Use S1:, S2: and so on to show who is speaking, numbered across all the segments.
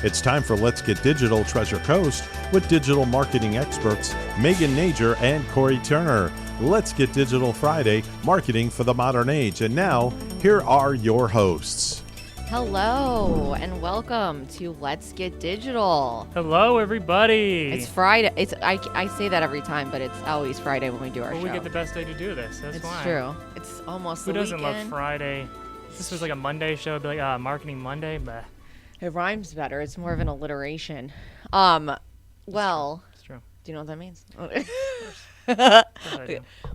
S1: It's time for Let's Get Digital Treasure Coast with digital marketing experts Megan Nager and Corey Turner. Let's Get Digital Friday, marketing for the modern age. And now, here are your hosts.
S2: Hello and welcome to Let's Get Digital.
S3: Hello, everybody.
S2: It's Friday. I say that every time, but it's always Friday when we do our show.
S3: We get the best day to do this. That's
S2: it's
S3: why.
S2: It's true. It's almost
S3: Who
S2: the
S3: doesn't
S2: weekend.
S3: love Friday? If this was like a Monday show, it'd be like Marketing Monday, but
S2: it rhymes better. It's more of an alliteration. Well,
S3: it's true.
S2: Do you know what that means?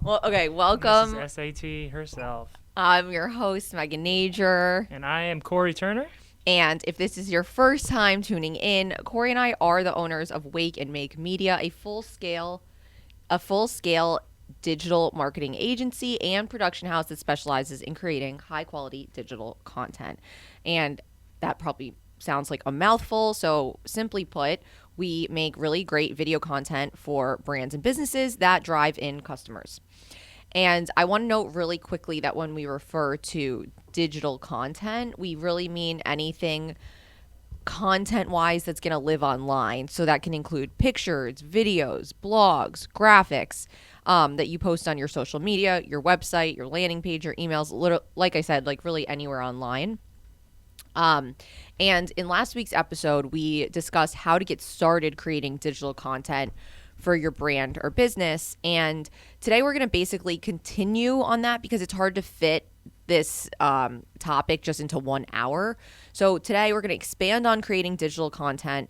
S3: Well,
S2: okay. Welcome.
S3: This is SAT herself.
S2: I'm your host, Megan Nager.
S3: And I am Corey Turner.
S2: And if this is your first time tuning in, Corey and I are the owners of Wake and Make Media, a full-scale digital marketing agency and production house that specializes in creating high-quality digital content. And that probably sounds like a mouthful. So simply put, we make really great video content for brands and businesses that drive in customers. And I want to note really quickly that when we refer to digital content, we really mean anything content-wise that's going to live online. So that can include pictures, videos, blogs, graphics that you post on your social media, your website, your landing page, your emails, like I said, like really anywhere online. And in last week's episode, we discussed how to get started creating digital content for your brand or business. And today we're going to basically continue on that because it's hard to fit this topic just into 1 hour. So today we're going to expand on creating digital content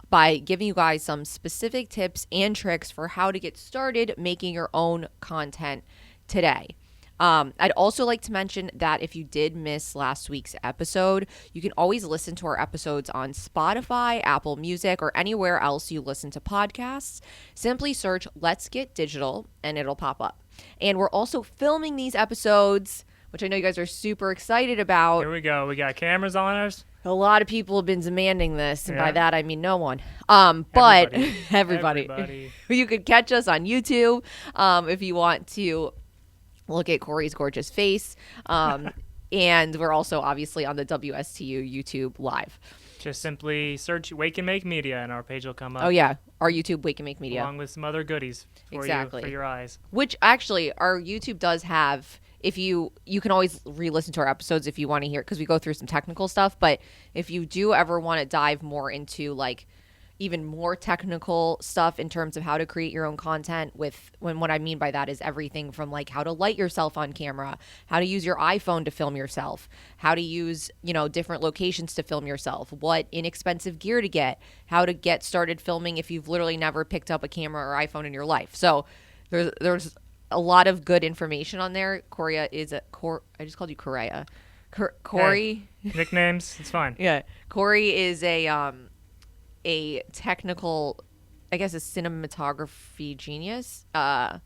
S2: by giving you guys some specific tips and tricks for how to get started making your own content today. I'd also like to mention that if you did miss last week's episode, you can always listen to our episodes on Spotify, Apple Music, or anywhere else you listen to podcasts. Simply search Let's Get Digital and it'll pop up. And we're also filming these episodes, which I know you guys are super excited about.
S3: Here we go. We got cameras on us.
S2: A lot of people have been demanding this, and by that I mean no one. But everybody. You could catch us on YouTube if you want to look at Corey's gorgeous face. And we're also obviously on the WSTU YouTube live.
S3: Just simply search Wake and Make Media and our page will come up.
S2: Oh, yeah. Our YouTube, Wake and Make Media.
S3: Along with some other goodies for your eyes.
S2: Which actually, our YouTube does have, if you can always re-listen to our episodes if you want to hear, because we go through some technical stuff. But if you do ever want to dive more into like even more technical stuff in terms of how to create your own content what I mean by that is everything from like how to light yourself on camera, how to use your iPhone to film yourself, how to use, different locations to film yourself, what inexpensive gear to get, how to get started filming if you've literally never picked up a camera or iPhone in your life. So there's a lot of good information on there. I just called you Correa. Corey.
S3: Hey, nicknames, it's fine.
S2: Yeah. Corey is a technical, I guess, a cinematography genius. Wow,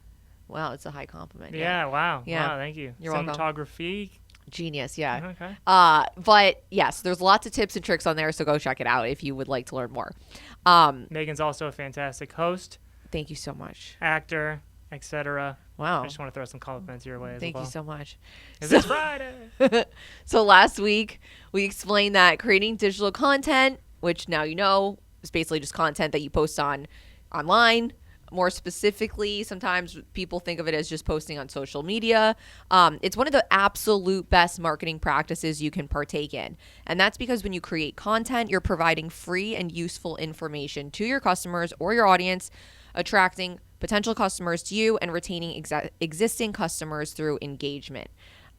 S2: it's a high compliment.
S3: Yeah, wow.
S2: Yeah.
S3: Wow, thank you.
S2: You're welcome.
S3: Cinematography.
S2: Genius, yeah.
S3: Okay.
S2: But yes, there's lots of tips and tricks on there, so go check it out if you would like to learn more.
S3: Megan's also a fantastic host.
S2: Thank you so much.
S3: Actor, etc.
S2: Wow.
S3: I just want to throw some compliments your way as well.
S2: Thank you so much.
S3: It's Friday.
S2: So last week, we explained that creating digital content, which now you know, is basically just content that you post online. More specifically, sometimes people think of it as just posting on social media. It's one of the absolute best marketing practices you can partake in. And that's because when you create content, you're providing free and useful information to your customers or your audience, attracting potential customers to you and retaining existing customers through engagement.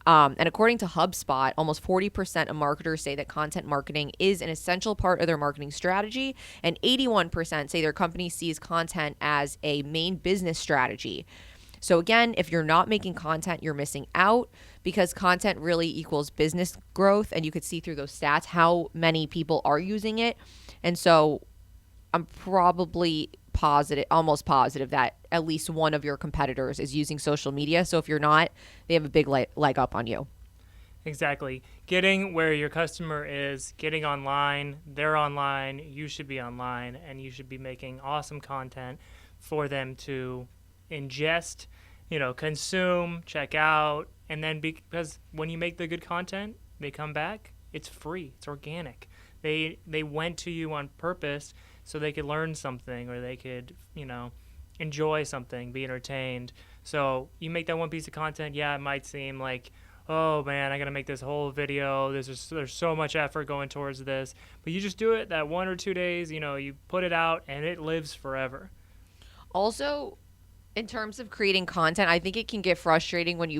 S2: And according to HubSpot, almost 40% of marketers say that content marketing is an essential part of their marketing strategy, and 81% say their company sees content as a main business strategy. So again, if you're not making content, you're missing out because content really equals business growth, and you could see through those stats how many people are using it. And so I'm probably almost positive that at least one of your competitors is using social media. So if you're not, they have a big leg up on you.
S3: Exactly. Getting where your customer is, getting online, they're online, you should be online, and you should be making awesome content for them to ingest, consume, check out, and then because when you make the good content, they come back, it's free, it's organic. They went to you on purpose so they could learn something, or they could, enjoy something, be entertained. So you make that one piece of content, yeah, it might seem like, oh man, I gotta make this whole video. There's so much effort going towards this. But you just do it that 1 or 2 days, you put it out and it lives forever.
S2: Also, in terms of creating content, I think it can get frustrating when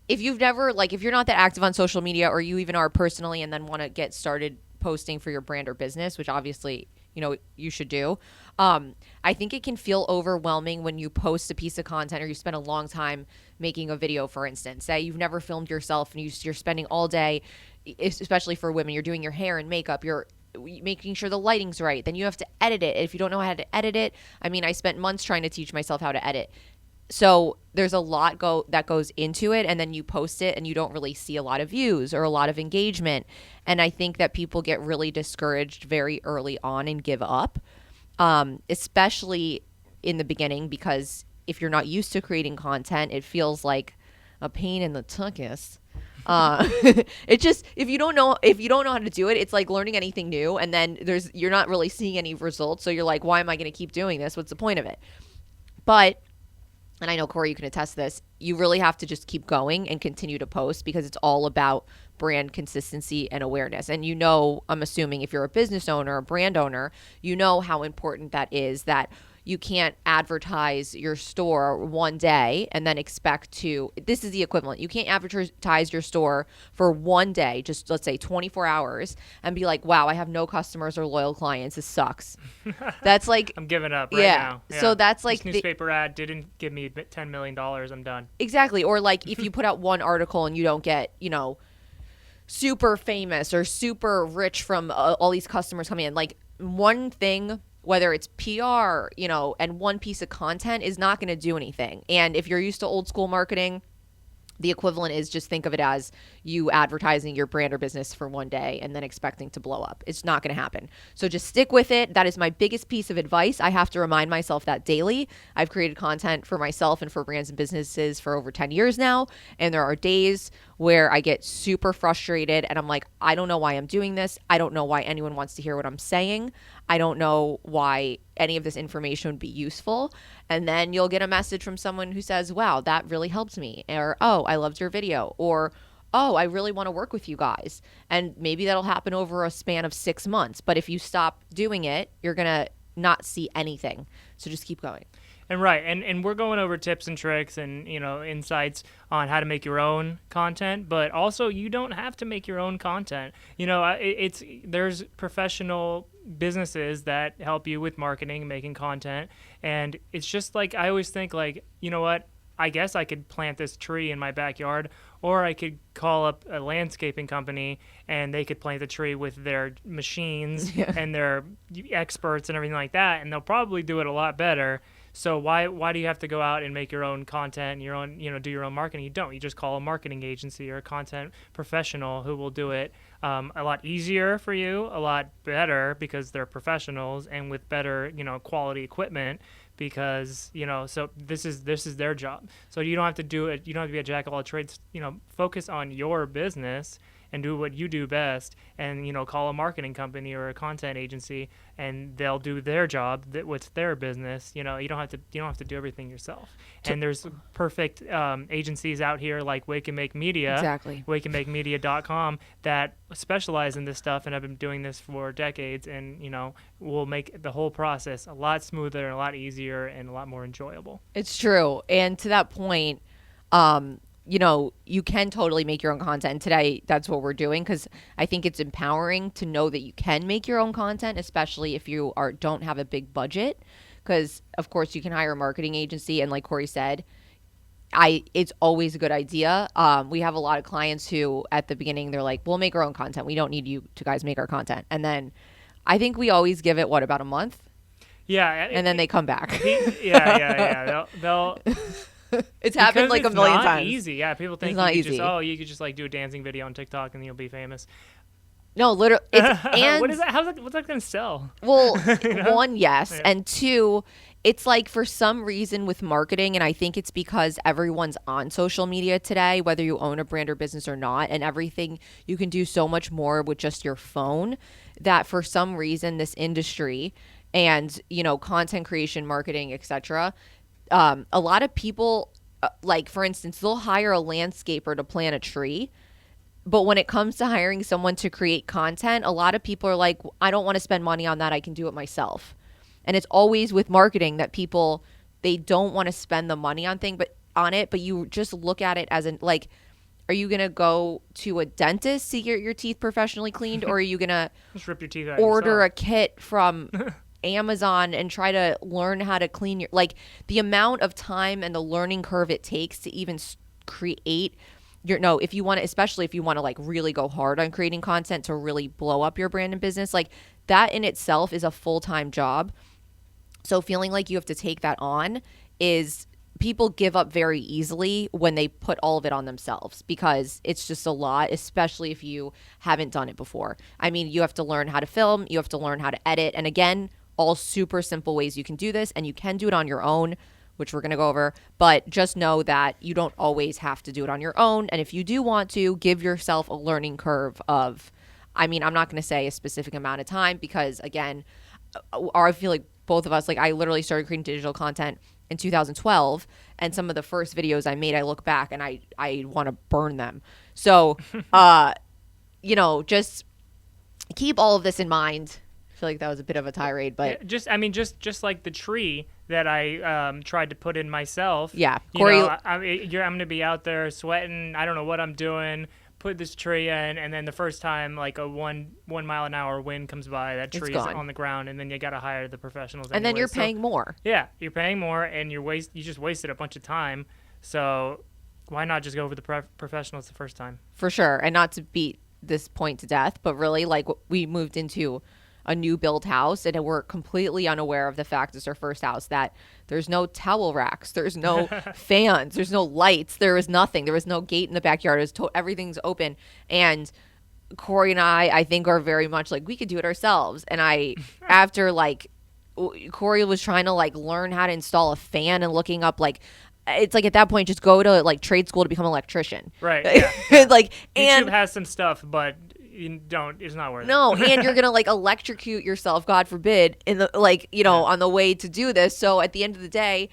S2: if you've never, if you're not that active on social media, or you even are personally, and then want to get started posting for your brand or business, which obviously, you should do. I think it can feel overwhelming when you post a piece of content, or you spend a long time making a video, for instance. Say you've never filmed yourself and you're spending all day, especially for women, you're doing your hair and makeup, you're making sure the lighting's right. Then you have to edit it. If you don't know how to edit it, I spent months trying to teach myself how to edit. So there's a lot that goes into it, and then you post it and you don't really see a lot of views or a lot of engagement. And I think that people get really discouraged very early on and give up, especially in the beginning, because if you're not used to creating content, it feels like a pain in the tuchus. It just, if you don't know how to do it, it's like learning anything new, and then you're not really seeing any results. So you're like, why am I going to keep doing this? What's the point of it? But, and I know, Corey, you can attest to this, you really have to just keep going and continue to post, because it's all about brand consistency and awareness. And I'm assuming if you're a business owner, a brand owner, you know how important that is, that you can't advertise your store one day and then this is the equivalent. You can't advertise your store for one day, just let's say 24 hours, and be like, wow, I have no customers or loyal clients. This sucks. That's like,
S3: I'm giving up right now. Yeah.
S2: So that's like
S3: this newspaper ad didn't give me $10 million. I'm done.
S2: Exactly. Or like if you put out one article and you don't get, super famous or super rich from all these customers coming in, like one thing, whether it's PR, and one piece of content is not going to do anything. And if you're used to old school marketing, the equivalent is, just think of it as you advertising your brand or business for one day and then expecting to blow up. It's not going to happen. So just stick with it. That is my biggest piece of advice. I have to remind myself that daily. I've created content for myself and for brands and businesses for over 10 years now. And there are days where I get super frustrated and I'm like, I don't know why I'm doing this. I don't know why anyone wants to hear what I'm saying. I don't know why any of this information would be useful. And then you'll get a message from someone who says, wow, that really helped me. Or, oh, I loved your video. Or, oh, I really want to work with you guys. And maybe that'll happen over a span of 6 months. But if you stop doing it, you're going to not see anything. So just keep going.
S3: And right, and we're going over tips and tricks and insights on how to make your own content, but also you don't have to make your own content. There's professional businesses that help you with marketing, making content, and it's just like I always think like, you know what? I guess I could plant this tree in my backyard, or I could call up a landscaping company and they could plant the tree with their machines and their experts and everything like that, and they'll probably do it a lot better. So why do you have to go out and make your own content, your own, do your own marketing? You don't. You just call a marketing agency or a content professional who will do it a lot easier for you, a lot better because they're professionals and with better, quality equipment because, so this is their job. So you don't have to do it. You don't have to be a jack of all trades, focus on your business and do what you do best and, call a marketing company or a content agency and they'll do their job what's their business. You don't have to do everything yourself. And there's perfect agencies out here like Wake and Make Media,
S2: exactly.
S3: wakeandmakemedia.com that specialize in this stuff and have been doing this for decades and, will make the whole process a lot smoother and a lot easier and a lot more enjoyable.
S2: It's true. And to that point, you can totally make your own content. And today, that's what we're doing because I think it's empowering to know that you can make your own content, especially if you don't have a big budget. Because, of course, you can hire a marketing agency. And like Corey said, it's always a good idea. We have a lot of clients who, at the beginning, they're like, we'll make our own content. We don't need you to guys make our content. And then I think we always give it, about a month?
S3: Yeah.
S2: And then they come back.
S3: Yeah. They'll
S2: It's happened like a million times.
S3: It's not easy. Yeah, people think
S2: you
S3: could just like do a dancing video on TikTok and you'll be famous.
S2: No, literally. And
S3: what is that? What's that going to sell?
S2: Well, one, yes. Yeah. And two, it's like for some reason with marketing, and I think it's because everyone's on social media today, whether you own a brand or business or not, and everything, you can do so much more with just your phone. that for some reason this industry and, content creation, marketing, etc., a lot of people, like, for instance, they'll hire a landscaper to plant a tree. But when it comes to hiring someone to create content, a lot of people are like, I don't want to spend money on that. I can do it myself. And it's always with marketing that people, they don't want to spend the money on it, but you just look at it as like, are you going to go to a dentist to get your teeth professionally cleaned, or are you going to
S3: just rip your teeth out
S2: order
S3: yourself.
S2: a kit from Amazon and try to learn how to clean your, like, the amount of time and the learning curve it takes to even create if you want to, especially if you want to like really go hard on creating content to really blow up your brand and business, like that in itself is a full-time job. So feeling like you have to take that on is, people give up very easily when they put all of it on themselves, because it's just a lot, especially if you haven't done it before. I mean, you have to learn how to film, you have to learn how to edit. And again, all super simple ways you can do this, and you can do it on your own, which we're going to go over, but just know that you don't always have to do it on your own. And if you do want to, give yourself a learning curve of, I'm not going to say a specific amount of time, because again, I feel like both of us, like, I literally started creating digital content in 2012, and some of the first videos I made, I look back and I want to burn them. So, just keep all of this in mind. I feel like that was a bit of a tirade, but
S3: Yeah, just like the tree that I tried to put in myself.
S2: Yeah,
S3: Corey,
S2: Corey,
S3: I'm going to be out there sweating. I don't know what I'm doing. Put this tree in, and then the first time, like a 1 mile an hour wind comes by, that tree's
S2: gone.
S3: on the ground, and then you got to hire the professionals.
S2: and then
S3: anyway.
S2: you're
S3: So,
S2: paying more.
S3: Yeah, you're paying more, and you just wasted a bunch of time. So why not just go with the professionals the first time?
S2: For sure. And not to beat this point to death, but really, like, we moved into a new build house, and we're completely unaware of the fact, it's our first house, that there's no towel racks, there's no fans, there's no lights, there was nothing, there was no gate in the backyard. It was everything's open. And Corey and I think, are very much like, we could do it ourselves. And after like Corey was trying to like learn how to install a fan and looking up, like, it's like at that point, just go to like trade school to become an electrician.
S3: Right. Yeah.
S2: Like,
S3: YouTube
S2: and
S3: has some stuff, but it's not worth it.
S2: no, and you're gonna like electrocute yourself, God forbid, in the on the way to do this. So at the end of the day,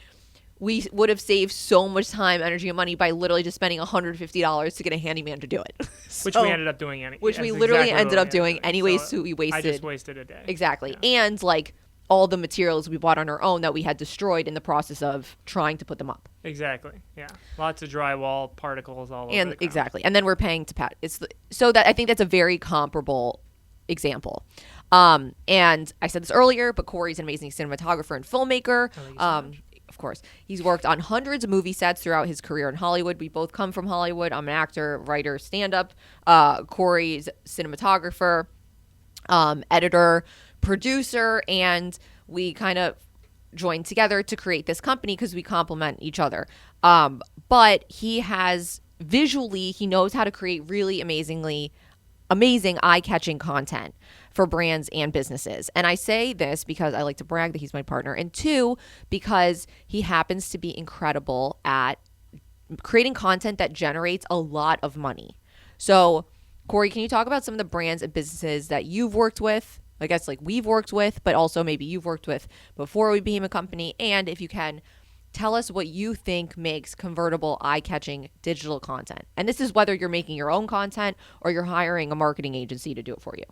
S2: we would have saved so much time, energy, and money by literally just spending $150 to get a handyman to do it.
S3: Which we ended up doing anyway.
S2: Which we literally ended up doing anyways. So we wasted.
S3: I just wasted a day.
S2: Exactly,
S3: Yeah.
S2: and like all the materials we bought on our own that we had destroyed in the process of trying to put them up.
S3: Exactly. Yeah. Lots of drywall particles all over the
S2: And
S3: ground.
S2: exactly, and then we're paying to pat. So that I think that's a very comparable example. And I said this earlier, but Corey's an amazing cinematographer and filmmaker.
S3: Thank you so much.
S2: Of course, he's worked on hundreds of movie sets throughout his career in Hollywood. We both come from Hollywood. I'm an actor, writer, stand-up. Corey's cinematographer, editor, producer, and we kind of joined together to create this company because we complement each other. But he has visually, he knows how to create really amazing eye-catching content for brands and businesses. And I say this because I like to brag that he's my partner, and two, because he happens to be incredible at creating content that generates a lot of money. So, Corey, can you talk about some of the brands and businesses that you've worked with? I guess like we've worked with, but also maybe you've worked with before we became a company. And if you can, tell us what you think makes convertible, eye-catching digital content. And this is whether you're making your own content or you're hiring a marketing agency to do it for you.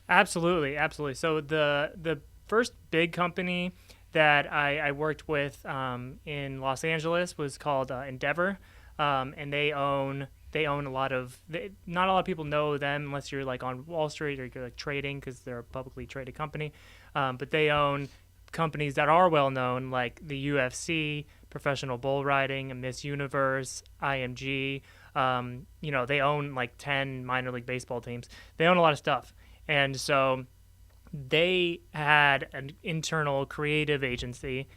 S3: Absolutely. So the first big company that I worked with in Los Angeles was called Endeavor, and they own a lot of. Not a lot of people know them unless you're like on Wall Street or you're like trading, because they're a publicly traded company. But they own companies that are well known, like the UFC, professional bull riding, Miss Universe, IMG. They own like 10 minor league baseball teams. They own a lot of stuff. And so they had an internal creative agency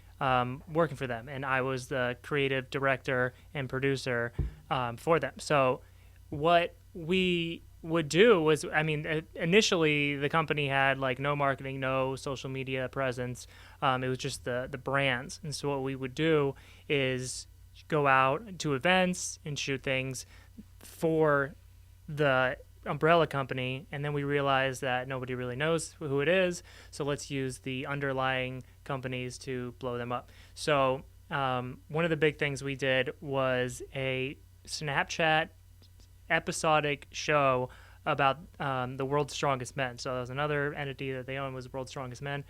S3: working for them, and I was the creative director and producer for them. So what we would do was, initially the company had like no marketing, no social media presence. It was just the brands. And so what we would do is go out to events and shoot things for the umbrella company, and then we realized that nobody really knows who it is, so let's use the underlying companies to blow them up. So one of the big things we did was a Snapchat episodic show about the world's strongest men. So there was another entity that they own, was World's Strongest Men,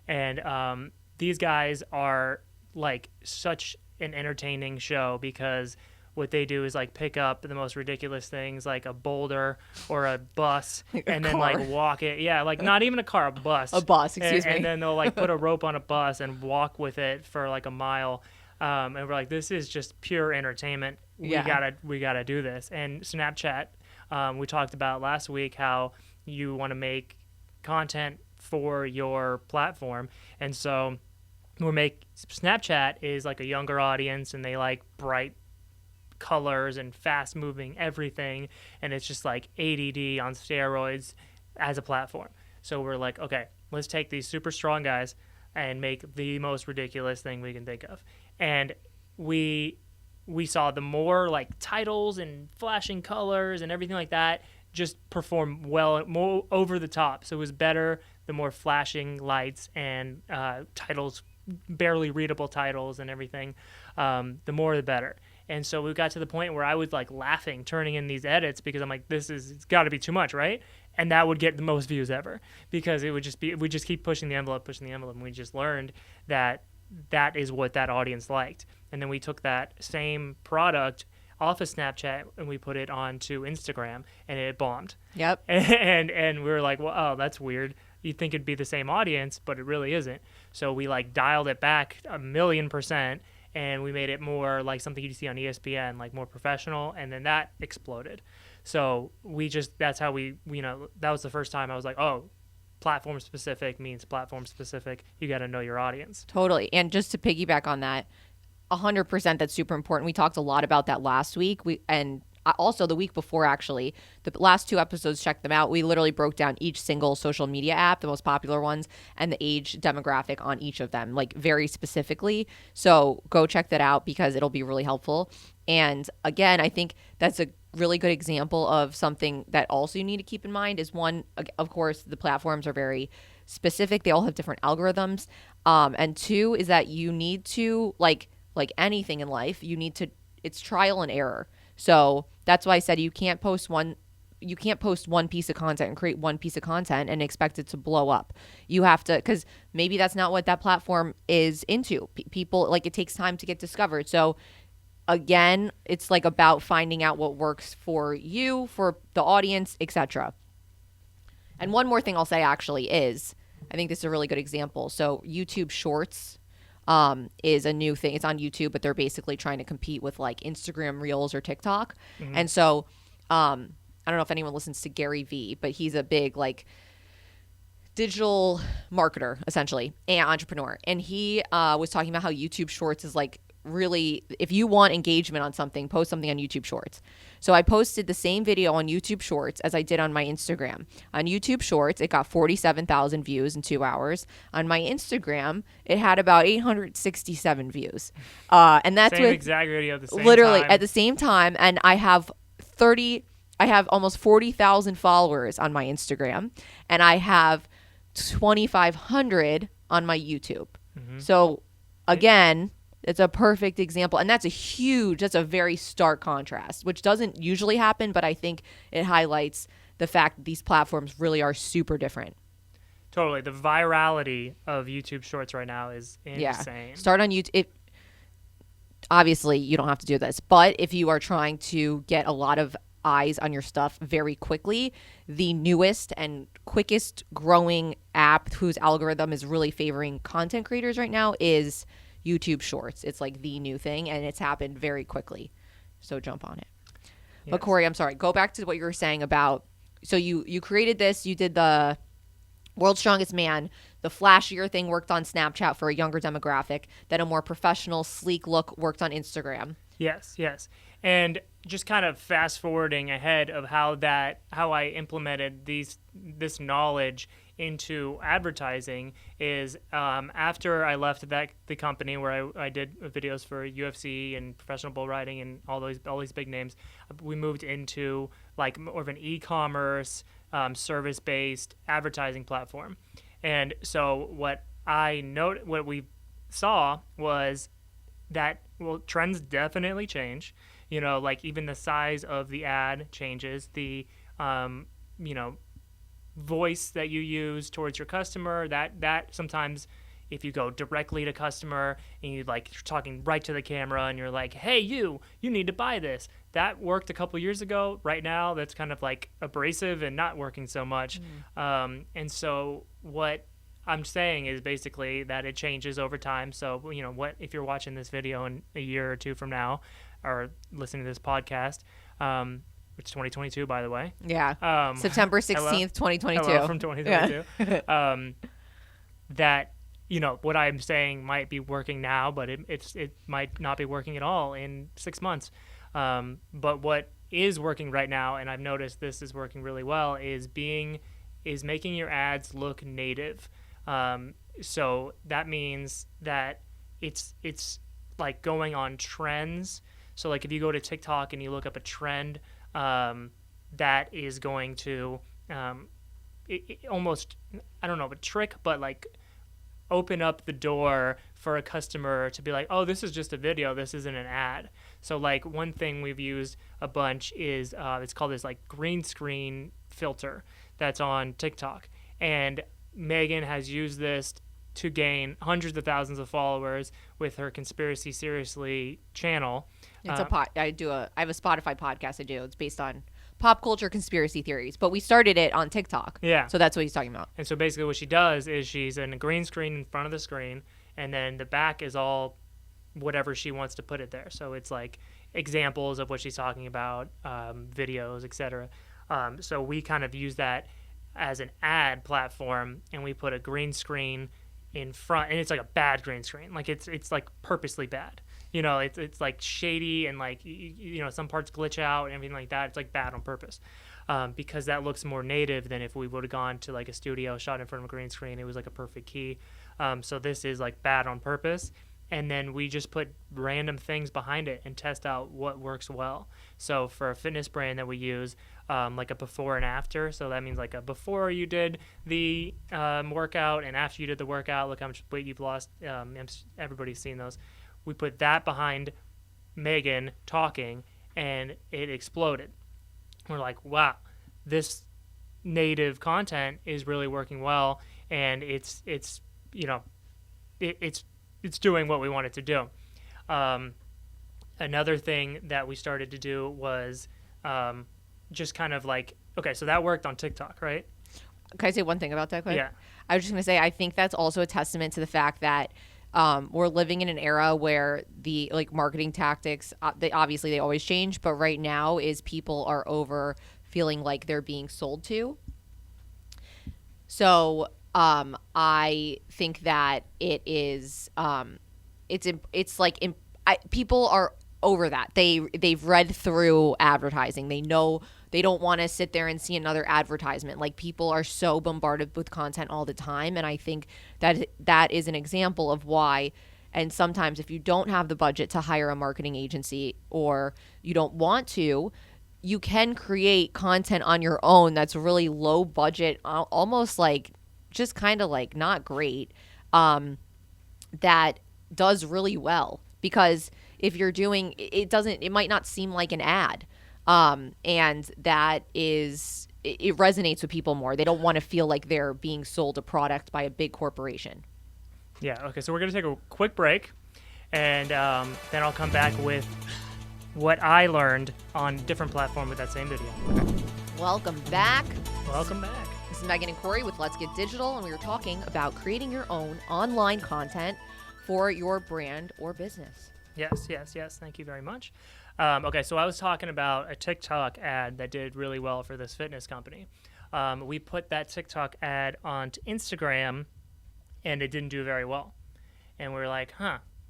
S3: and these guys are like such an entertaining show because what they do is like pick up the most ridiculous things like a boulder or a bus and then like walk it. Yeah, like not even a car, a bus.
S2: A bus, excuse me.
S3: And then they'll like put a rope on a bus and walk with it for like a mile. And we're like, this is just pure entertainment. We gotta do this. And Snapchat, we talked about last week how you want to make content for your platform, and so Snapchat is like a younger audience, and they like bright colors and fast moving everything, and it's just like ADD on steroids as a platform. So we're like, okay, let's take these super strong guys and make the most ridiculous thing we can think of. And we saw the more like titles and flashing colors and everything like that just perform well, more over the top. So it was better the more flashing lights and titles, barely readable titles and everything, the more the better. And so we got to the point where I was like laughing, turning in these edits because I'm like, it's got to be too much, right? And that would get the most views ever because we just keep pushing the envelope, and we just learned that is what that audience liked. And then we took that same product off of Snapchat and we put it onto Instagram, and it bombed.
S2: Yep.
S3: And we were like, well, oh, that's weird. You'd think it'd be the same audience, but it really isn't. So we like dialed it back 1,000,000%. And we made it more like something you see on ESPN, like more professional, and then that exploded. So that's how that was the first time I was like, oh, platform specific means platform specific. You got to know your audience.
S2: Totally. And just to piggyback on that, 100%, that's super important. We talked a lot about that last week. And also the week before, actually, the last 2 episodes, check them out. We literally broke down each single social media app, the most popular ones, and the age demographic on each of them, like very specifically. So go check that out because it'll be really helpful. And again, I think that's a really good example of something that also you need to keep in mind is one, of course, the platforms are very specific. They all have different algorithms. And 2 is that you need to, like anything in life, it's trial and error. So that's why I said you can't post one piece of content and create one piece of content and expect it to blow up. You have to, because maybe that's not what that platform is into. People, like, it takes time to get discovered. So again, it's like about finding out what works for you, for the audience, etc. And one more thing I'll say actually is, I think this is a really good example. So YouTube Shorts is a new thing. It's on YouTube, but they're basically trying to compete with like Instagram Reels or TikTok. Mm-hmm. And so I don't know if anyone listens to Gary Vee, but he's a big like digital marketer essentially and entrepreneur. And he was talking about how YouTube Shorts is like really, if you want engagement on something, post something on YouTube Shorts. So I posted the same video on YouTube Shorts as I did on my Instagram. On YouTube Shorts, it got 47,000 views in 2 hours. On my Instagram, it had about 867 views. And that's
S3: same exact video at the same
S2: literally
S3: time.
S2: At the same time. And I have almost 40,000 followers on my Instagram, and I have 2,500 on my YouTube. Mm-hmm. So again, it's a perfect example. And that's a very stark contrast, which doesn't usually happen, but I think it highlights the fact that these platforms really are super different.
S3: Totally. The virality of YouTube Shorts right now is insane.
S2: Yeah. Start on YouTube. Obviously, you don't have to do this, but if you are trying to get a lot of eyes on your stuff very quickly, the newest and quickest growing app whose algorithm is really favoring content creators right now is YouTube Shorts. It's like the new thing, and it's happened very quickly. So jump on it. Yes. But Corey, I'm sorry. Go back to what you were saying about, so you created this, you did the World's Strongest Man, the flashier thing worked on Snapchat for a younger demographic, then a more professional, sleek look worked on Instagram.
S3: Yes. And just kind of fast forwarding ahead of how I implemented this knowledge into advertising is after I left the company where I did videos for UFC and professional bull riding and all these big names, we moved into like more of an e-commerce service-based advertising platform. And so what we saw was that, well, trends definitely change. You know, like even the size of the ad changes, the voice that you use towards your customer, that sometimes if you go directly to customer and you're talking right to the camera and you're like, hey, you need to buy this, that worked a couple years ago. Right now that's kind of like abrasive and not working so much. And so what I'm saying is basically that it changes over time. So what if you're watching this video in a year or two from now or listening to this podcast, which is 2022, by the way.
S2: Yeah. September 16th, 2022.
S3: Hello from 2022.
S2: Yeah.
S3: That, what I'm saying might be working now, but it might not be working at all in 6 months. But what is working right now, and I've noticed this is working really well, is making your ads look native. So that means that it's like going on trends. So like if you go to TikTok and you look up a trend, that is going to almost, I don't know, a trick, but like open up the door for a customer to be like, oh, this is just a video, this isn't an ad. So like one thing we've used a bunch is it's called this like green screen filter that's on TikTok, and Megan has used this to gain hundreds of thousands of followers with her Conspiracy Seriously channel.
S2: It's I have a Spotify podcast I do. It's based on pop culture conspiracy theories, but we started it on TikTok.
S3: Yeah.
S2: So that's what he's talking about.
S3: And so basically what she does is she's in a green screen in front of the screen, and then the back is all whatever she wants to put it there. So it's like examples of what she's talking about, videos, etc. So we kind of use that as an ad platform, and we put a green screen in front, and it's like a bad green screen. Like it's like purposely bad. It's like shady and like some parts glitch out and everything like that. It's like bad on purpose, because that looks more native than if we would have gone to like a studio shot in front of a green screen. It was like a perfect key. So this is like bad on purpose, and then we just put random things behind it and test out what works well. So for a fitness brand that we use, like a before and after. So that means like a before you did the workout and after you did the workout, look how much weight you've lost. Everybody's seen those. We put that behind Megan talking, and it exploded. We're like, wow, this native content is really working well, and it's doing what we want it to do. Another thing that we started to do was just kind of like, okay, so that worked on TikTok, right?
S2: Can I say one thing about that quick?
S3: Yeah.
S2: I was just going to say, I think that's also a testament to the fact that we're living in an era where the marketing tactics, they always change, but right now is people are over feeling like they're being sold to. So I think that it is people are over that. They've read through advertising. They know they don't want to sit there and see another advertisement. Like, people are so bombarded with content all the time, and I think that is an example of why. And sometimes if you don't have the budget to hire a marketing agency, or you don't want to, you can create content on your own that's really low budget, almost like just kind of like not great, that does really well. Because if you're doing it might not seem like an ad. And that it resonates with people more. They don't want to feel like they're being sold a product by a big corporation.
S3: Yeah, okay, so we're going to take a quick break, and then I'll come back with what I learned on a different platform with that same video.
S2: Okay. Welcome back.
S3: Welcome back.
S2: This is Megan and Corey with Let's Get Digital, and we were talking about creating your own online content for your brand or business.
S3: Yes. Thank you very much. Okay, so I was talking about a TikTok ad that did really well for this fitness company. We put that TikTok ad onto Instagram, and it didn't do very well. And we were like,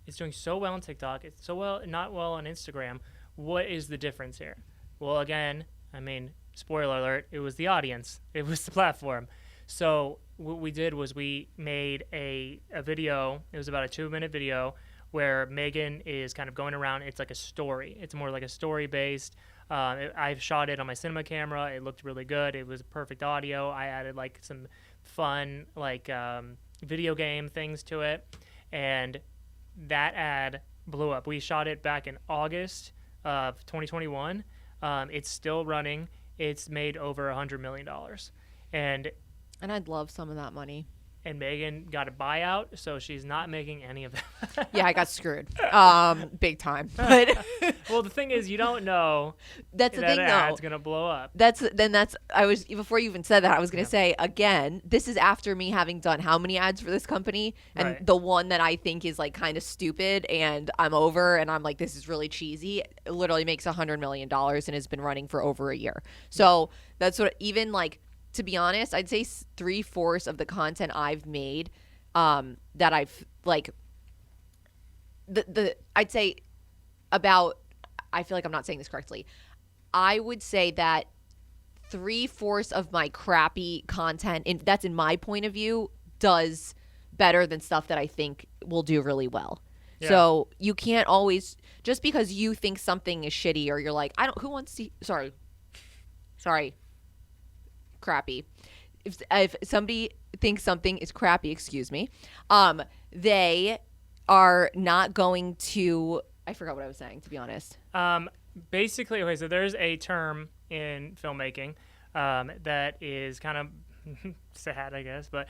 S3: it's doing so well on TikTok. It's not well on Instagram. What is the difference here? Well, again, spoiler alert, it was the audience. It was the platform. So what we did was we made a video. It was about a 2-minute video where Megan is kind of going around. It's like a story. It's more like a story based. I shot it on my cinema camera. It looked really good. It was perfect audio. I added like some fun like video game things to it, and that ad blew up. We shot it back in August of 2021. It's still running. It's made over $100 million, and
S2: I'd love some of that money.
S3: And Megan got a buyout, so she's not making any of that.
S2: Yeah, I got screwed, big time. But
S3: well, the thing is, you don't know
S2: that's the
S3: that
S2: thing,
S3: ad's
S2: though.
S3: gonna blow up.
S2: I was before you even said that, I was gonna say again. This is after me having done how many ads for this company, and
S3: Right.
S2: the one that I think is like kind of stupid, and I'm over, and I'm like, this is really cheesy. It literally makes $100 million and has been running for over a year. So that's what even like. To be honest, I'd say 3/4 of the content I've made, that I've like, I'd say about, I feel like I'm not saying this correctly. I would say that 3/4 of my crappy content, that's in my point of view, does better than stuff that I think will do really well.
S3: Yeah.
S2: So you can't always, just because you think something is shitty or you're like, who wants to, sorry. Crappy. If somebody thinks something is crappy, excuse me, they are not going to. I forgot what I was saying, to be honest.
S3: Basically, okay, so there's a term in filmmaking that is kind of sad, I guess, but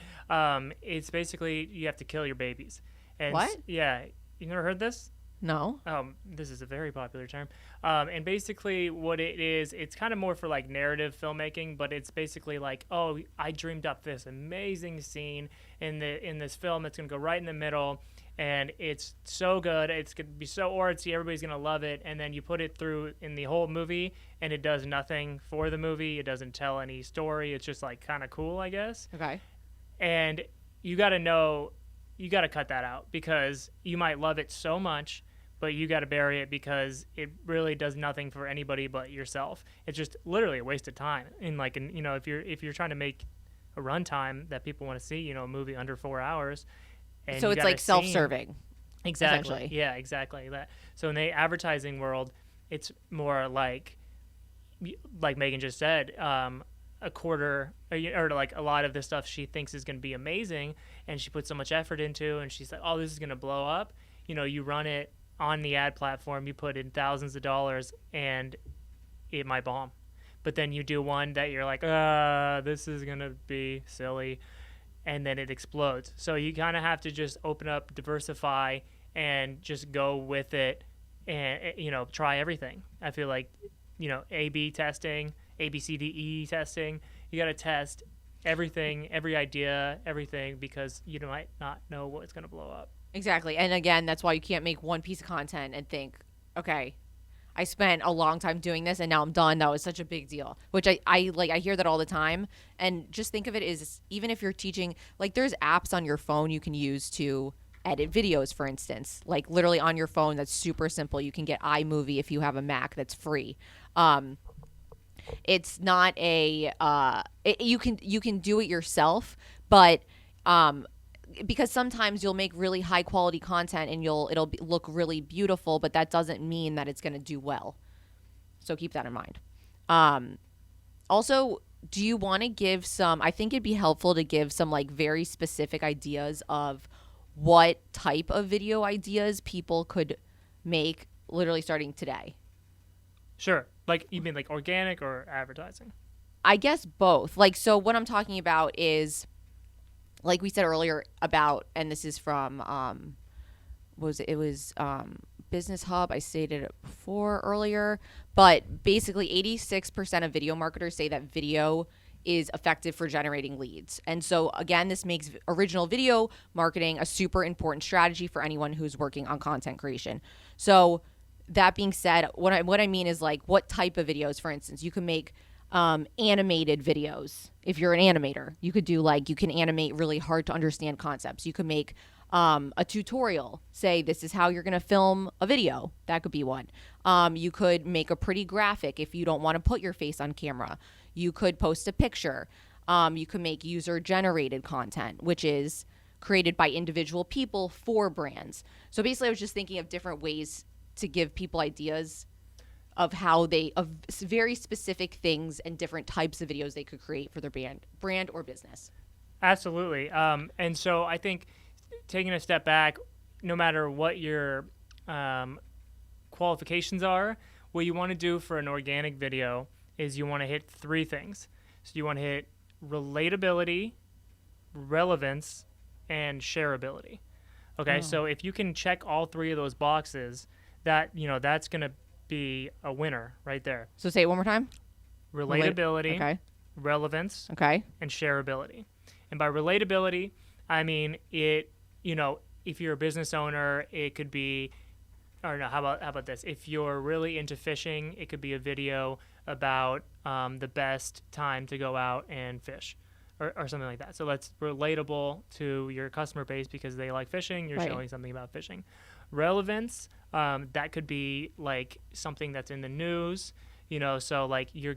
S3: it's basically you have to kill your babies. And
S2: What?
S3: Yeah, you never heard this?
S2: No.
S3: This is a very popular term. And basically what it is, it's kind of more for like narrative filmmaking, but it's basically like, oh, I dreamed up this amazing scene in this film that's going to go right in the middle, and it's so good. It's going to be so artsy. Everybody's going to love it. And then you put it through in the whole movie, and it does nothing for the movie. It doesn't tell any story. It's just like kind of cool, I guess.
S2: Okay.
S3: And you got to know, you got to cut that out, because you might love it so much, but you got to bury it because it really does nothing for anybody but yourself. It's just literally a waste of time. And like, you know, if you're trying to make a runtime that people want to see, you know, a movie under 4 hours, and
S2: So
S3: you
S2: it's
S3: got a
S2: like self-serving.
S3: scene- Exactly.
S2: essentially.
S3: Yeah, exactly that. So in the advertising world, it's more like Megan just said, a quarter or like a lot of the stuff she thinks is going to be amazing, and she puts so much effort into, and she's like, oh, this is going to blow up. You know, you run it on the ad platform, you put in thousands of dollars, and it might bomb. But then you do one that you're like, this is going to be silly, and then it explodes. So you kind of have to just open up, diversify, and just go with it, and, you know, try everything. I feel like, you know, A/B testing, ABCDE testing. You got to test everything, every idea, everything, because you might not know what's going to blow up.
S2: Exactly. And again, that's why you can't make one piece of content and think, okay, I spent a long time doing this and now I'm done. That was such a big deal, which I hear that all the time. And just think of it as, even if you're teaching, like there's apps on your phone you can use to edit videos, for instance, like literally on your phone. That's super simple. You can get iMovie if you have a Mac, that's free. It's not a, you can do it yourself, but, because sometimes you'll make really high quality content and look really beautiful, but that doesn't mean that it's going to do well. So keep that in mind. Also, do you want to give some, I think it'd be helpful to give some like very specific ideas of what type of video ideas people could make literally starting today.
S3: Sure. Like, you mean like organic or advertising?
S2: I guess both. Like, so what I'm talking about is, like we said earlier about, and this is from, Business Hub. I stated it before earlier, but basically 86% of video marketers say that video is effective for generating leads. And so again, this makes original video marketing a super important strategy for anyone who's working on content creation. So that being said, what I mean is like what type of videos, for instance, you can make animated videos. If you're an animator, you could do like, you can animate really hard to understand concepts. You could make a tutorial, say this is how you're going to film a video. That could be one. You could make a pretty graphic if you don't want to put your face on camera. You could post a picture. You can make user-generated content, which is created by individual people for brands. So basically, I was just thinking of different ways to give people ideas of very specific things and different types of videos they could create for their brand or business.
S3: Absolutely. And so I think taking a step back, no matter what your qualifications are, what you want to do for an organic video is you want to hit 3 things. So you want to hit relatability, relevance, and shareability. Okay, so if you can check all 3 of those boxes, that's going to be a winner right there.
S2: So say it one more time.
S3: Relatability,
S2: Okay.
S3: relevance,
S2: Okay.
S3: and shareability. And by relatability, I mean if you're a business owner, it could be, or no, how about this? If you're really into fishing, it could be a video about the best time to go out and fish, or something like that. So that's relatable to your customer base because they like fishing. You're
S2: Right.
S3: showing something about fishing. Relevance, that could be like something that's in the news. So like you're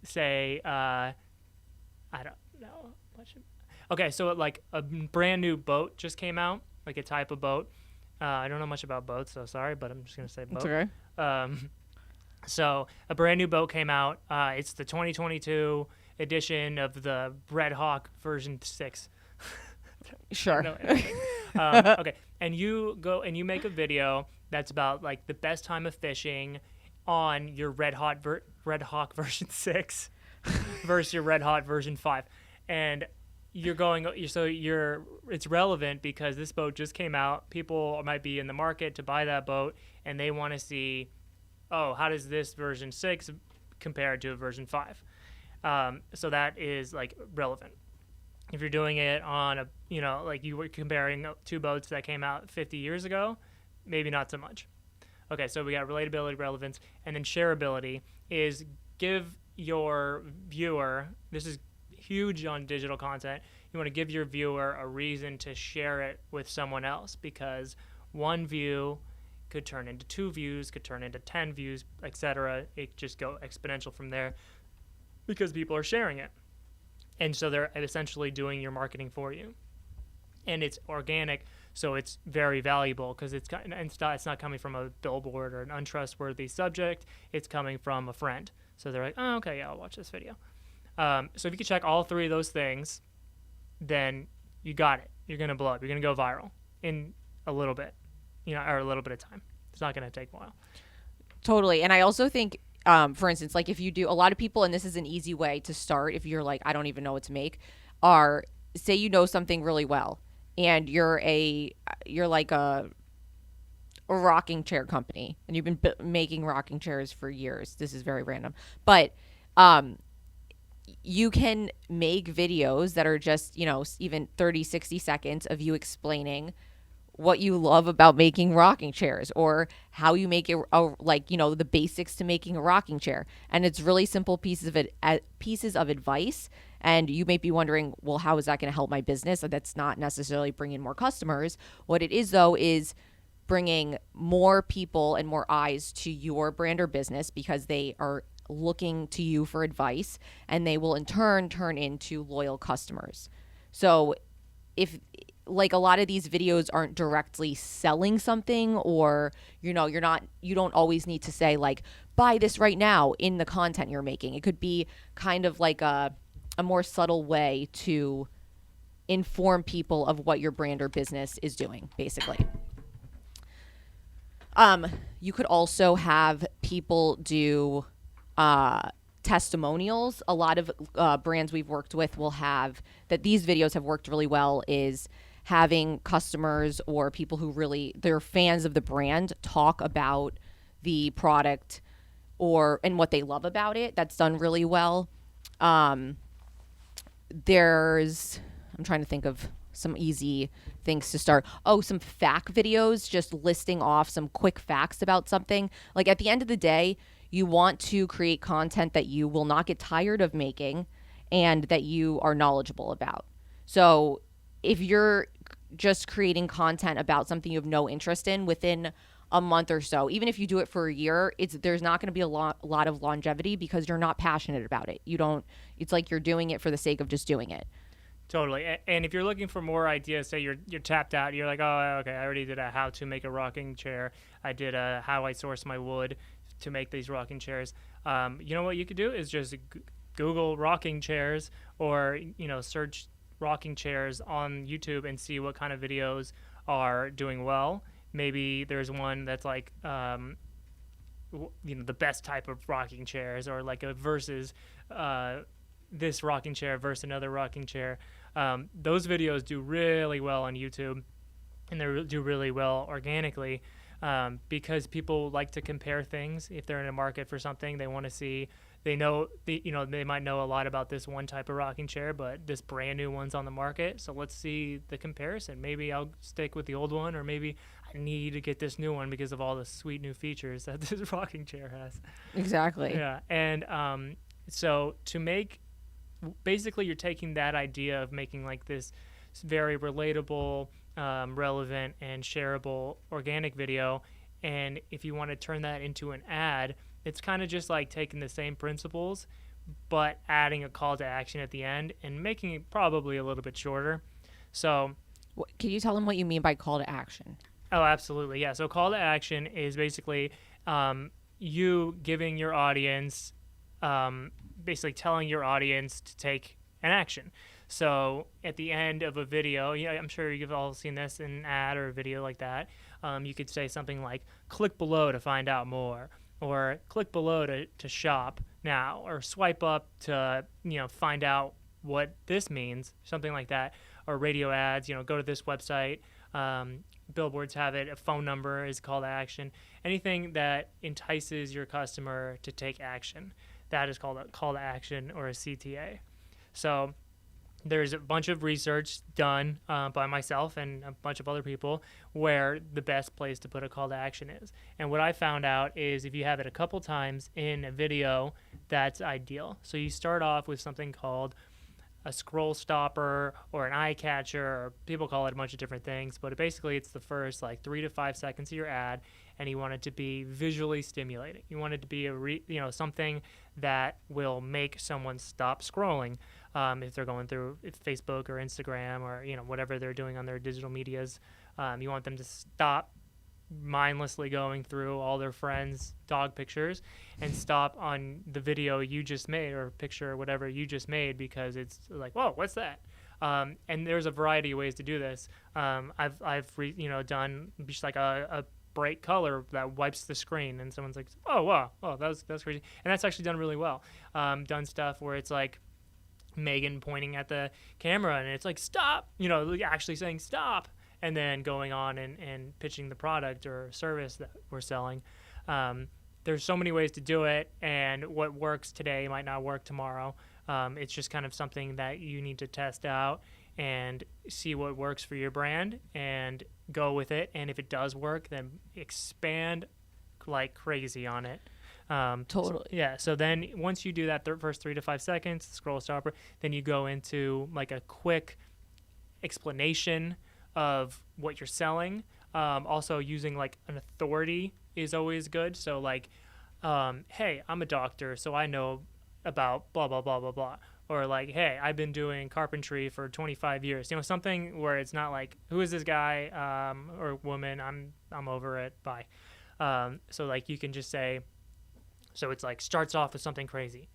S3: say, I don't know. Okay, so like a brand new boat just came out, like a type of boat. I don't know much about boats, so sorry, but I'm just going to say boat.
S2: It's okay.
S3: So a brand new boat came out. It's the 2022 edition of the Red Hawk version 6.
S2: Sure.
S3: No, okay, and you go and you make a video that's about like the best time of fishing on your Red Hawk version 6 versus your Red Hawk version 5, and it's relevant because this boat just came out. People might be in the market to buy that boat, and they want to see, how does this version 6 compare to a version 5? So that is like relevant. If you're doing it on like you were comparing 2 boats that came out 50 years ago, maybe not so much. Okay, so we got relatability, relevance, and then shareability is give your viewer, this is huge on digital content, you want to give your viewer a reason to share it with someone else, because one view could turn into 2 views, could turn into 10 views, etc. It just go exponential from there because people are sharing it. And so they're essentially doing your marketing for you. And it's organic, so it's very valuable because it's not coming from a billboard or an untrustworthy subject. It's coming from a friend. So they're like, oh, okay, yeah, I'll watch this video. So if you can check all 3 of those things, then you got it. You're going to blow up. You're going to go viral in a little bit, or a little bit of time. It's not going to take a while.
S2: Totally. And I also think, for instance, like if you do, a lot of people, and this is an easy way to start if you're like, I don't even know what to make, are say you know something really well and you're like a rocking chair company and you've been making rocking chairs for years. This is very random. But you can make videos that are just, even 30, 60 seconds of you explaining what you love about making rocking chairs or how you make it, the basics to making a rocking chair. And it's really simple pieces of advice. And you may be wondering, well, how is that going to help my business? That's not necessarily bringing more customers. What it is, though, is bringing more people and more eyes to your brand or business because they are looking to you for advice, and they will in turn turn into loyal customers. So if like a lot of these videos aren't directly selling something, or you don't always need to say like buy this right now in the content you're making. It could be kind of like a more subtle way to inform people of what your brand or business is doing, basically. You could also have people do testimonials. A lot of brands we've worked with will have that. These videos have worked really well is having customers or people who really, they're fans of the brand, talk about the product and what they love about it. That's done really well. I'm trying to think of some easy things to start. Some fact videos, just listing off some quick facts about something. Like at the end of the day, you want to create content that you will not get tired of making and that you are knowledgeable about. So if you're just creating content about something you have no interest in, within a month or so. Even if you do it for a year, there's not going to be a lot of longevity because you're not passionate about it. You don't. It's like you're doing it for the sake of just doing it.
S3: Totally. And if you're looking for more ideas, say you're tapped out, you're like, oh, okay, I already did a how to make a rocking chair. I did a how I source my wood to make these rocking chairs. You know what you could do is just Google rocking chairs, or search rocking chairs on YouTube and see what kind of videos are doing well. Maybe there's one that's like the best type of rocking chairs, or like a versus this rocking chair versus another rocking chair. Those videos do really well on YouTube, and they do really well organically, because people like to compare things. If they're in a market for something, they want to see. They know, they might know a lot about this one type of rocking chair, but this brand new one's on the market. So let's see the comparison. Maybe I'll stick with the old one, or maybe I need to get this new one because of all the sweet new features that this rocking chair has.
S2: Exactly.
S3: Yeah, and so to make, basically you're taking that idea of making like this very relatable, relevant, and shareable organic video, and if you want to turn that into an ad, it's kind of just like taking the same principles but adding a call to action at the end and making it probably a little bit shorter. So
S2: can you tell them what you mean by call to action?
S3: Oh, absolutely. Yeah. So call to action is basically you giving your audience, basically telling your audience to take an action. So at the end of a video, I'm sure you've all seen this in an ad or a video like that. You could say something like, click below to find out more, or click below to shop now, or swipe up to, find out what this means, something like that. Or radio ads, go to this website. Billboards have it. A phone number is call to action. Anything that entices your customer to take action, that is called a call to action, or a CTA. So there's a bunch of research done by myself and a bunch of other people where the best place to put a call to action is. And what I found out is if you have it a couple times in a video, that's ideal. So you start off with something called a scroll stopper or an eye catcher, or people call it a bunch of different things, but basically it's the first 3 to 5 seconds of your ad, and you want it to be visually stimulating. You want it to be something that will make someone stop scrolling if they're going through Facebook or Instagram, or whatever they're doing on their digital medias. You want them to stop mindlessly going through all their friends' dog pictures and stop on the video you just made, or picture, or whatever you just made, because it's like, whoa, what's that? And there's a variety of ways to do this. I've done just like a bright color that wipes the screen, and someone's like, oh wow, oh that's crazy, and that's actually done really well. Done stuff where it's like Megan pointing at the camera, and it's like, stop, actually saying stop, and then going on and pitching the product or service that we're selling. There's so many ways to do it, and what works today might not work tomorrow. It's just kind of something that you need to test out and see what works for your brand and go with it. And if it does work, then expand like crazy on it.
S2: Totally.
S3: So then once you do that first 3 to 5 seconds, scroll stopper, then you go into like a quick explanation of what you're selling. Also using like an authority is always good. So like, hey, I'm a doctor, so I know about blah, blah, blah, blah, blah. Or like, hey, I've been doing carpentry for 25 years. Something where it's not like, who is this guy or woman? I'm over it. Bye. So like you can just say, so it's like starts off with something crazy.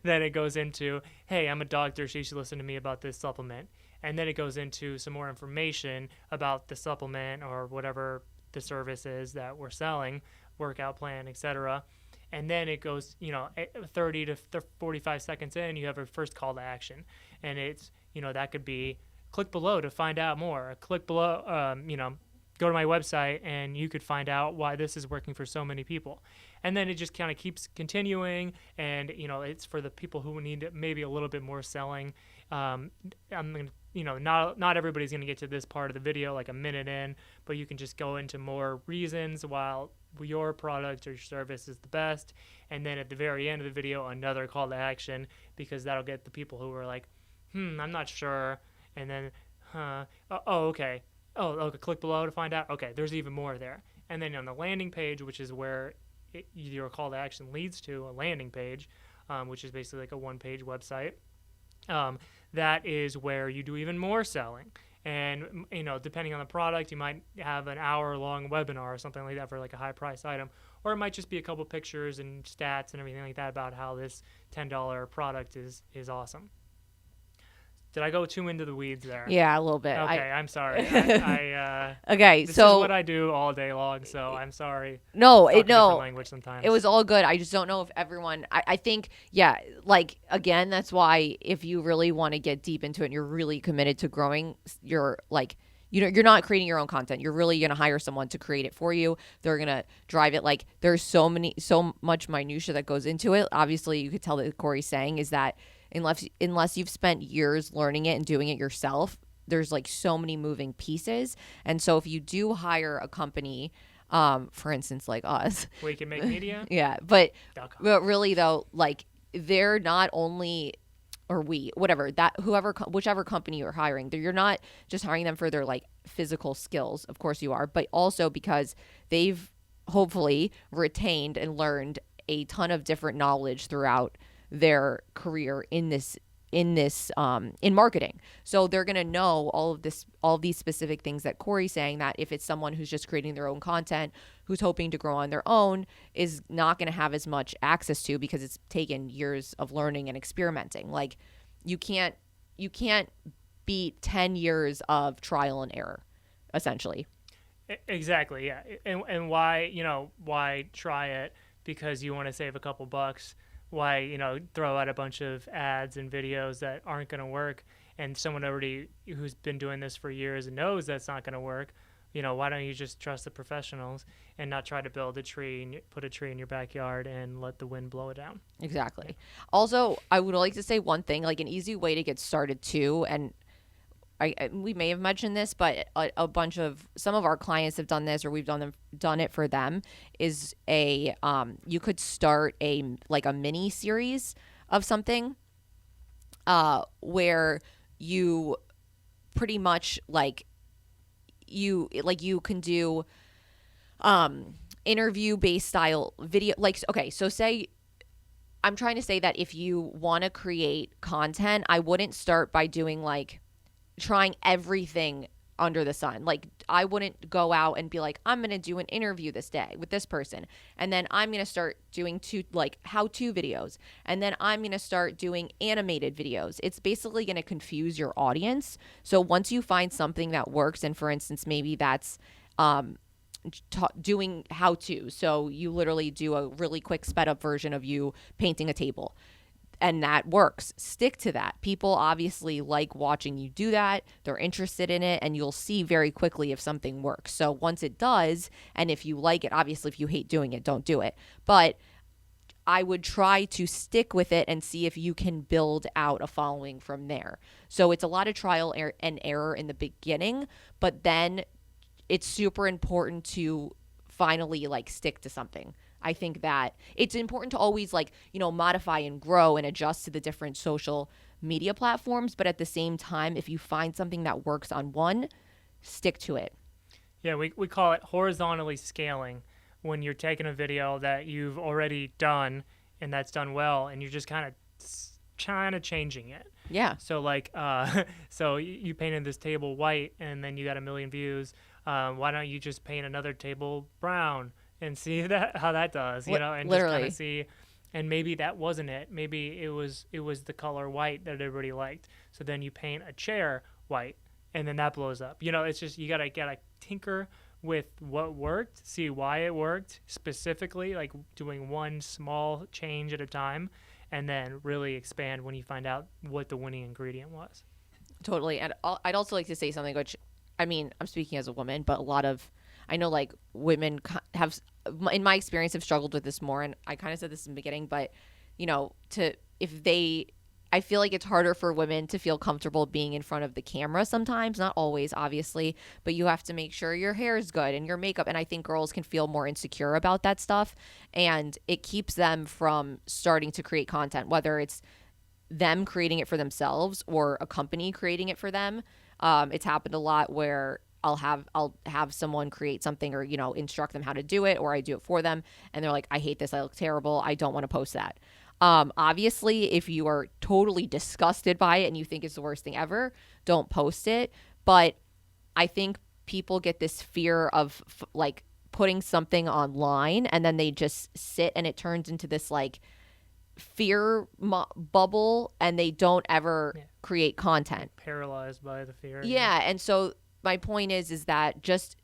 S3: Then it goes into, hey, I'm a doctor, so you should listen to me about this supplement. And then it goes into some more information about the supplement or whatever the service is that we're selling, workout plan, etc. And then it goes, 30 to 45 seconds in, you have a first call to action. And it's, that could be click below to find out more. Or click below, go to my website and you could find out why this is working for so many people. And then it just kind of keeps continuing. And, it's for the people who need maybe a little bit more selling. I'm going to, not everybody's going to get to this part of the video like a minute in, but you can just go into more reasons why your product or your service is the best. And then at the very end of the video, another call to action, because that'll get the people who are like, I'm not sure. And then, okay. Oh, okay, click below to find out. Okay, there's even more there. And then on the landing page, which is where your call to action leads to, a landing page, which is basically like a one-page website, that is where you do even more selling. And, depending on the product, you might have an hour-long webinar or something like that for like a high-priced item. Or it might just be a couple pictures and stats and everything like that about how this $10 product is awesome. Did I go too into the weeds there?
S2: Yeah, a little bit.
S3: Okay, I'm sorry.
S2: Okay,
S3: this
S2: so
S3: is what I do all day long, so I'm sorry.
S2: No,
S3: Different language sometimes.
S2: it was all good. I just don't know if everyone. I think, yeah, like again, that's why if you really want to get deep into it, and you're really committed to growing, you're not creating your own content. You're really gonna hire someone to create it for you. They're gonna drive it. Like there's so much minutia that goes into it. Obviously, you could tell that Corey's saying is that unless you've spent years learning it and doing it yourself, there's like so many moving pieces. And so if you do hire a company, for instance, like us,
S3: We Can Make Media.
S2: yeah, but
S3: .com.
S2: really though, like they're not only, or whichever company you're hiring, you're not just hiring them for their like physical skills. Of course you are, but also because they've hopefully retained and learned a ton of different knowledge throughout their career in marketing. So they're going to know all of these specific things that Corey's saying, that if it's someone who's just creating their own content, who's hoping to grow on their own, is not going to have as much access to, because it's taken years of learning and experimenting. Like you can't beat 10 years of trial and error, essentially.
S3: Exactly, yeah. And why try it because you want to save a couple bucks? Why, throw out a bunch of ads and videos that aren't going to work, and someone already who's been doing this for years and knows that's not going to work, why don't you just trust the professionals and not try to build a tree and put a tree in your backyard and let the wind blow it down?
S2: Exactly. Yeah. Also, I would like to say one thing, like an easy way to get started too, and we may have mentioned this, but some of our clients have done this, or we've done it for them, is you could start a mini series of something, where you pretty much you can do, interview based style video. So say, I'm trying to say that if you want to create content, I wouldn't start by doing trying everything under the sun. Like I wouldn't go out and be like, I'm going to do an interview this day with this person, and then I'm going to start doing how-to videos, and then I'm going to start doing animated videos. It's basically going to confuse your audience. So once you find something that works, and for instance, maybe that's doing how-to, so you literally do a really quick sped up version of you painting a table, and that works, stick to that. People obviously like watching you do that. They're interested in it, and you'll see very quickly if something works. So once it does, and if you like it, obviously if you hate doing it, don't do it. But I would try to stick with it and see if you can build out a following from there. So it's a lot of trial and error in the beginning, but then it's super important to finally stick to something. I think that it's important to always modify and grow and adjust to the different social media platforms. But at the same time, if you find something that works on one, stick to it.
S3: Yeah, we call it horizontally scaling, when you're taking a video that you've already done and that's done well, and you're just kind of changing it.
S2: Yeah.
S3: So so you painted this table white and then you got 1 million views. Why don't you just paint another table brown and see how that does, and
S2: literally
S3: just kind of see, and maybe that wasn't it. Maybe it was the color white that everybody liked. So then you paint a chair white, and then that blows up. It's just you gotta tinker with what worked, see why it worked specifically, doing one small change at a time, and then really expand when you find out what the winning ingredient was.
S2: Totally. And I'd also like to say something, which, I mean, I'm speaking as a woman, but I know women have, in my experience, have struggled with this more. And I kind of said this in the beginning, but I feel like it's harder for women to feel comfortable being in front of the camera sometimes, not always, obviously, but you have to make sure your hair is good and your makeup. And I think girls can feel more insecure about that stuff, and it keeps them from starting to create content, whether it's them creating it for themselves or a company creating it for them. It's happened a lot where I'll have someone create something or, instruct them how to do it, or I do it for them. And they're like, I hate this. I look terrible. I don't want to post that. Obviously, if you are totally disgusted by it and you think it's the worst thing ever, don't post it. But I think people get this fear of like putting something online, and then they just sit and it turns into this like fear bubble, and they don't ever create content.
S3: Paralyzed by the fear.
S2: Yeah. And so my point is that just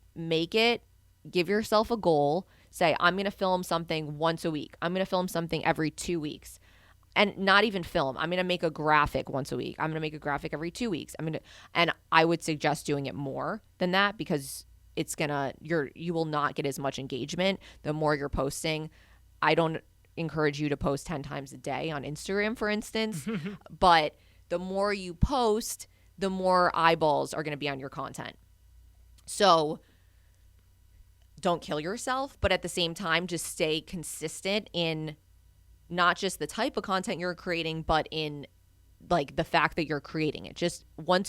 S2: give yourself a goal. Say, I'm going to film something once a week. I'm going to film something every 2 weeks. And not even film. I'm going to make a graphic once a week. I'm going to make a graphic every 2 weeks. And I would suggest doing it more than that, because you will not get as much engagement the more you're posting. I don't encourage you to post 10 times a day on Instagram, for instance, but the more you post, the more eyeballs are going to be on your content. So don't kill yourself, but at the same time, just stay consistent in not just the type of content you're creating, but in like the fact that you're creating it.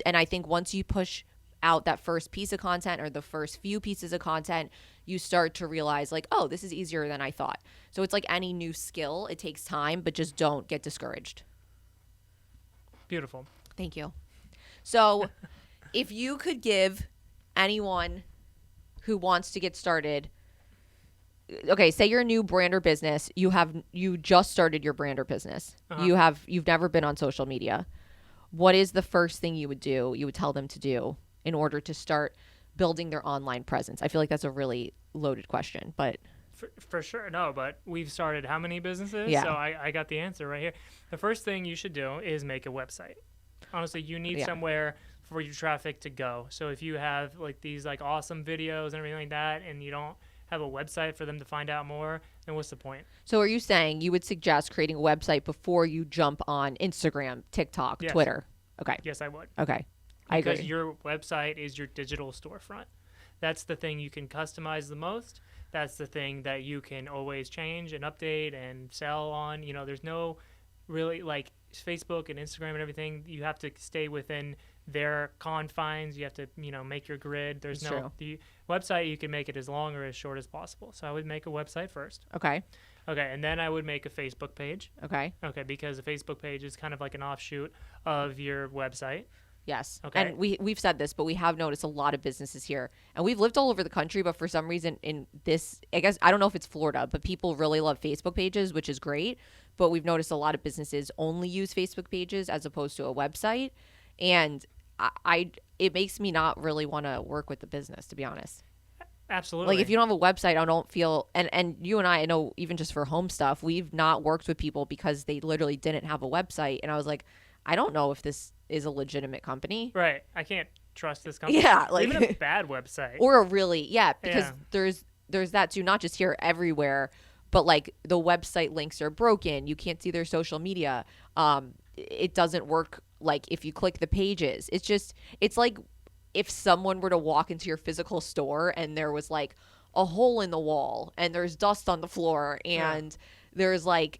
S2: And I think once you push out that first piece of content or the first few pieces of content, you start to realize like, oh, this is easier than I thought. So it's like any new skill. It takes time, but just don't get discouraged.
S3: Beautiful.
S2: Thank you. So if you could give anyone who wants to get started, okay, say you're a new brand or business, you just started your brand or business. You've never been on social media. What is the first thing you would tell them to do in order to start building their online presence? I feel like that's a really loaded question, but
S3: for sure. No, but we've started how many businesses?
S2: Yeah.
S3: So I got the answer right here. The first thing you should do is make a website. Honestly, you need somewhere for your traffic to go. So if you have like these like awesome videos and everything like that, and you don't have a website for them to find out more, then what's the point?
S2: So are you saying you would suggest creating a website before you jump on Instagram, TikTok, Twitter? Okay.
S3: Yes, I would.
S2: Okay. I agree.
S3: Because your website is your digital storefront. That's the thing you can customize the most. That's the thing that you can always change and update and sell on. There's no really like Facebook and Instagram and everything. You have to stay within their confines. You have to, make your grid. The website, you can make it as long or as short as possible. So I would make a website first.
S2: Okay.
S3: Okay, and then I would make a Facebook page.
S2: Okay.
S3: Okay, because a Facebook page is kind of like an offshoot of your website.
S2: Yes.
S3: Okay.
S2: And we've said this, but we have noticed a lot of businesses here. And we've lived all over the country, but for some reason in this, I guess, I don't know if it's Florida, but people really love Facebook pages, which is great. But we've noticed a lot of businesses only use Facebook pages as opposed to a website. And it makes me not really want to work with the business, to be honest.
S3: Absolutely.
S2: Like if you don't have a website, I don't feel, and you and I know even just for home stuff, we've not worked with people because they literally didn't have a website. And I was like, I don't know if this is a legitimate company.
S3: Right. I can't trust this company.
S2: Yeah. Like
S3: even a bad website.
S2: Or a really, because there's that too, not just here, everywhere, but like the website links are broken. You can't see their social media. It doesn't work. Like if you click the pages, it's like if someone were to walk into your physical store and there was like a hole in the wall and there's dust on the floor and there's like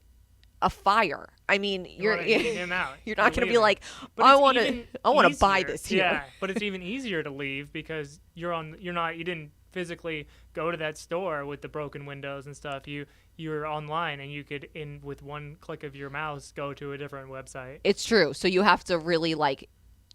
S2: a fire. I mean, you're not going to be like, I want to buy this here.
S3: Yeah, but it's even easier to leave because you didn't physically go to that store with the broken windows and stuff. You're online and you could with one click of your mouse go to a different website.
S2: It's true. So you have to really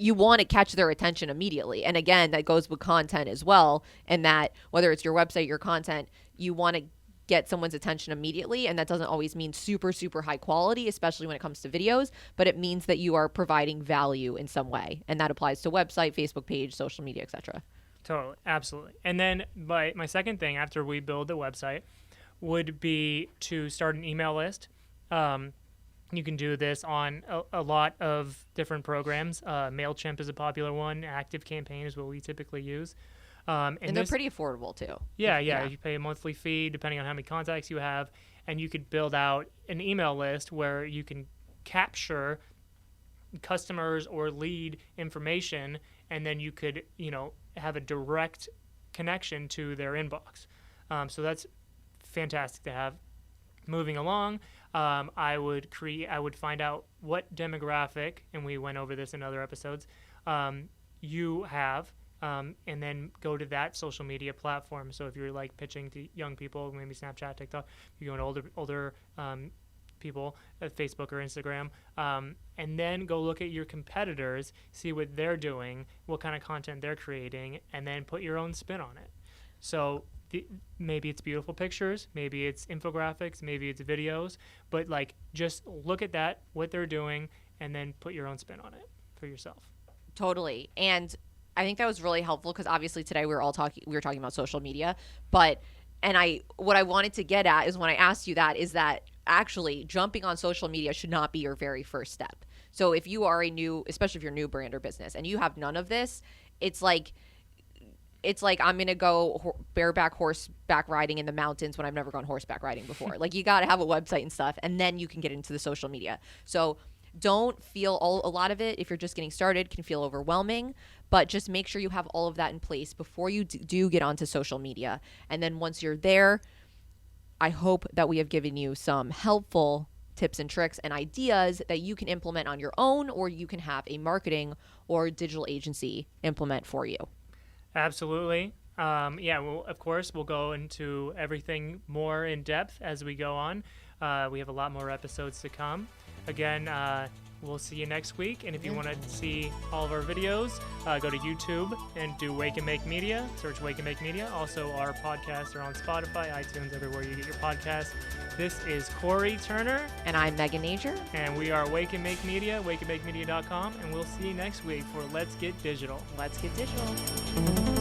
S2: you want to catch their attention immediately. And again, that goes with content as well. And that whether it's your website, your content, you want to get someone's attention immediately. And that doesn't always mean super, super high quality, especially when it comes to videos, but it means that you are providing value in some way. And that applies to website, Facebook page, social media, etc.
S3: Totally. Absolutely. And then my second thing after we build the website would be to start an email list. You can do this on a lot of different programs. MailChimp is a popular one. ActiveCampaign is what we typically use. And
S2: they're pretty affordable too.
S3: Yeah. You pay a monthly fee depending on how many contacts you have. And you could build out an email list where you can capture customers or lead information, and then you could, have a direct connection to their inbox. So that's fantastic to have. Moving along, I would find out what demographic, and we went over this in other episodes, you have, and then go to that social media platform. So if you're like pitching to young people, maybe Snapchat, TikTok, you're going to older people at Facebook or Instagram, and then go look at your competitors, see what they're doing, what kind of content they're creating, and then put your own spin on it. So maybe it's beautiful pictures, maybe it's infographics, maybe it's videos, but like just look at that, what they're doing, and then put your own spin on it for yourself.
S2: Totally. And I think that was really helpful because obviously today we were talking about social media, but what I wanted to get at is when I asked you that is that actually jumping on social media should not be your very first step. So if you are especially if you're a new brand or business and you have none of this, it's like I'm going to go bareback horseback riding in the mountains when I've never gone horseback riding before. Like you got to have a website and stuff, and then you can get into the social media. So don't feel a lot of it, if you're just getting started, can feel overwhelming, but just make sure you have all of that in place before you do get onto social media. And then once you're there, I hope that we have given you some helpful tips and tricks and ideas that you can implement on your own, or you can have a marketing or digital agency implement for you.
S3: Absolutely. Well, of course, we'll go into everything more in depth as we go on. We have a lot more episodes to come. Again, we'll see you next week. And if you want to see all of our videos, go to YouTube and do Wake and Make Media. Search Wake and Make Media. Also, our podcasts are on Spotify, iTunes, everywhere you get your podcasts. This is Corey Turner.
S2: And I'm Megan Nager.
S3: And we are Wake and Make Media, wakeandmakemedia.com. And we'll see you next week for Let's Get Digital.
S2: Let's Get Digital.